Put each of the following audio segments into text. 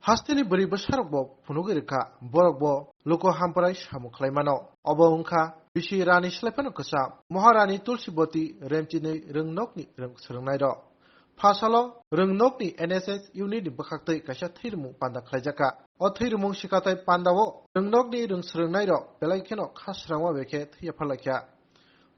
Hastini beri besar bo punugirka borok bo loko hamparai samu klaimano obo ungka bisi rani slepano kesa Maharani Tulsiboti remchini rengnokni reng serengnai ro Pasalo rengnokni NSS unit ni bakaktai kaisa thirmu panda khlaijaka o thirmu sikatai pandawo rengnokni reng serengnai ro belaikeno khasrangwa beke thia phalakya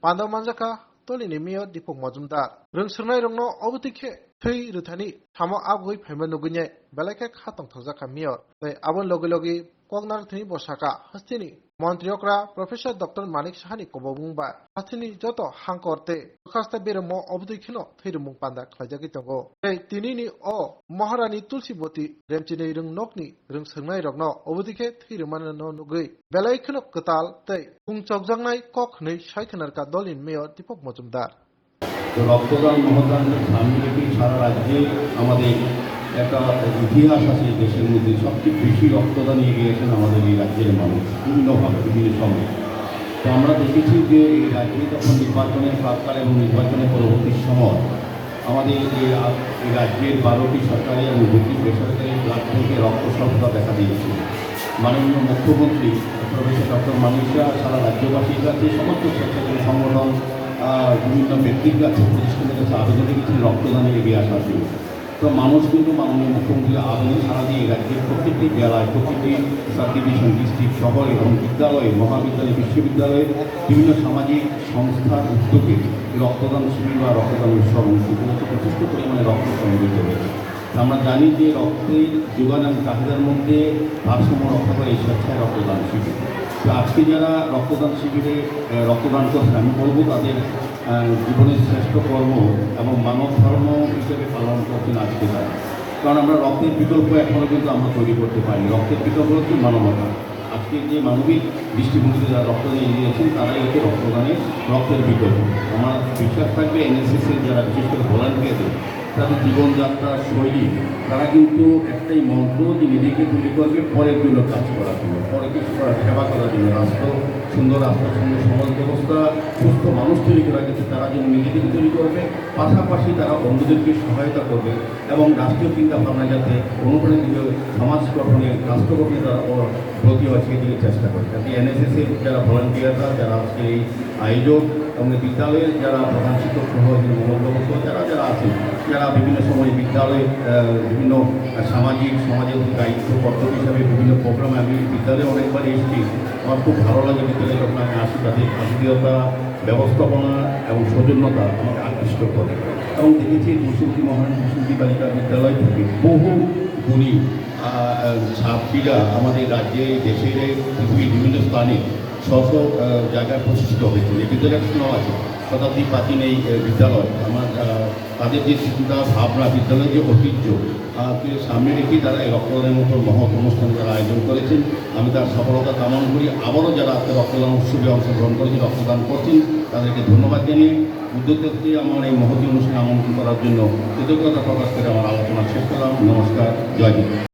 panda manjaka tolini miyo dipok majumdar reng serengnai rongno obutike thei ruthani thamo abgoi phaima nugunye belaike khatong thojaka miyo tai abon logi logi kognar thini bosaka hastini Montriokra Professor Dr. Manik Sahani kobobungba hastini joto hangkorte khasta bermo obdukhino thirmung panda khlajaki tongo tai tinini o Maharani Tulsiboti remchini rengnokni reng sengnai rokno obudike thirmana no nugui belaikeno katal tai kungchokjangnai kokhnei saikhnarka dolin meyor Dipok Majumdar রক্তদান মহদানের সামনে রেখে সারা রাজ্যে আমাদের একটা ইতিহাস আছে দেশের মধ্যে সবচেয়ে বেশি রক্তদান এগিয়েছেন আমাদের এই রাজ্যের মানুষ বিভিন্নভাবে বিভিন্ন সময়। তো আমরা দেখেছি যে এই রাজ্যে তখন নির্বাচনের প্রাক্কালে এবং নির্বাচনের পরবর্তী সময় আমাদের এই রাজ্যের 12টি সরকারি এবং 2টি বেসরকারি ব্লাড ব্যাংকে রক্ত স্বল্পতা দেখা দিয়েছে। মাননীয় মুখ্যমন্ত্রী প্রফেসর ডক্টর মানিক শাহ সারা রাজ্যবাসীর কাছে সমস্ত স্বেচ্ছাসেবী সংগঠন বিভিন্ন ব্যক্তির কাছে প্রতিষ্ঠানের কাছে আবেদন রেখেছেন রক্তদানে এগিয়ে আসার জন্য। তো মানুষ কিন্তু মাননীয় মুখ্যমন্ত্রীর আবেদন সারা দিয়ে রাজ্যের প্রত্যেকটি জেলায় প্রত্যেকটি সাব ডিভিশন ডিস্ট্রিক্ট শহরে এবং বিদ্যালয়ে মহাবিদ্যালয় বিশ্ববিদ্যালয়ে বিভিন্ন সামাজিক সংস্থার উদ্যোগে রক্তদান শিবির বা রক্তদান উৎসব অনুষ্ঠিত হচ্ছে যথেষ্ট পরিমাণে রক্ত সমবেত হয়েছে। আমরা জানি যে রক্তের যোগান এবং চাহিদার মধ্যে ভারসাম্য রক্ষা করে এই স্বেচ্ছায় রক্তদান শিবির। তো আজকে যারা রক্তদান শিবিরে রক্তদান করছেন আমি বলবো তাদের জীবনের শ্রেষ্ঠ কর্ম এবং মানব ধর্ম হিসেবে পালন করছেন আজকে তারা। কারণ আমরা রক্তের বিকল্প এখনও কিন্তু আমরা তৈরি করতে পারি। রক্তের বিকল্প হচ্ছে মানবতা। আজকে যে মানবিক দৃষ্টিভঙ্গিতে যারা রক্তদান এগিয়েছেন তারাই হচ্ছে রক্তদানের রক্তের বিকল্প। আমার বিশ্বাস থাকবে এনএসএসের যারা বিশেষ করে ভলান্টিয়ারদের তাদের জীবনযাত্রার শৈলী তারা কিন্তু একটাই মন্ত্র যে নিজেকে তৈরি করবে পরের জন্য কাজ করার জন্য, পরে কিছু করার সেবা করার জন্য, রাষ্ট্র সুন্দর সমাজ ব্যবস্থা সুস্থ মানুষ তৈরি করার ক্ষেত্রে তারা যেন নিজেদেরকে তৈরি করবে, পাশাপাশি তারা অন্যদেরকে সহায়তা করবে এবং রাষ্ট্রীয় চিন্তা ভাবনা যাতে অনুপ্রাণিত সমাজ গঠনে রাষ্ট্র গঠনে তারা ব্রতী হয় সেদিকে চেষ্টা করে। যাতে এনএসএসের যারা ভলান্টিয়াররা যারা আজকে এই আয়োজক এবং বিদ্যালয়ের যারা প্রধান শিক্ষক সহ মনোগ্রহ যারা যারা আছেন যারা বিভিন্ন সময় বিদ্যালয়ে বিভিন্ন সমাজের দায়িত্ব কর্তব্য হিসাবে বিভিন্ন প্রোগ্রামে আমি বিদ্যালয়ে অনেকবার এসেছি। আমার খুব ভালো লাগে বিদ্যালয়ে যখন আমি আসি তাদের আত্মীয়তা ব্যবস্থাপনা এবং সৌজন্যতা আমাকে আকৃষ্ট করে এবং দেখেছি মুসলিম মহারানী মুসলিম বালিকা বিদ্যালয় থেকে বহু গুণী ছাত্রীরা আমাদের রাজ্যে দেশের পৃথিবীর বিভিন্ন স্থানে স্ব জায়গায় প্রতিষ্ঠিত হয়েছে। এই বিদ্যালয়টাও আছে শতাব্দী প্রাচীন এই বিদ্যালয়। আমার তাদের যে চিন্তা ভাবনা বিদ্যালয়ের যে ঐতিহ্য সামনে রেখে তারা এই রক্তদানের মতো মহৎ অনুষ্ঠান যারা আয়োজন করেছেন আমি তার সফলতা কামনা করি। আবারও যারা রক্তদান উৎসবে অংশগ্রহণ করেছেন রক্তদান করছেন তাদেরকে ধন্যবাদ জানিয়ে উদ্যোক্তাকে আমার এই মহতী অনুষ্ঠানে আমন্ত্রণ করার জন্য কৃতজ্ঞতা প্রকাশ করে আমার আলোচনা শেষ করলাম। নমস্কার, জয় হিন্দ।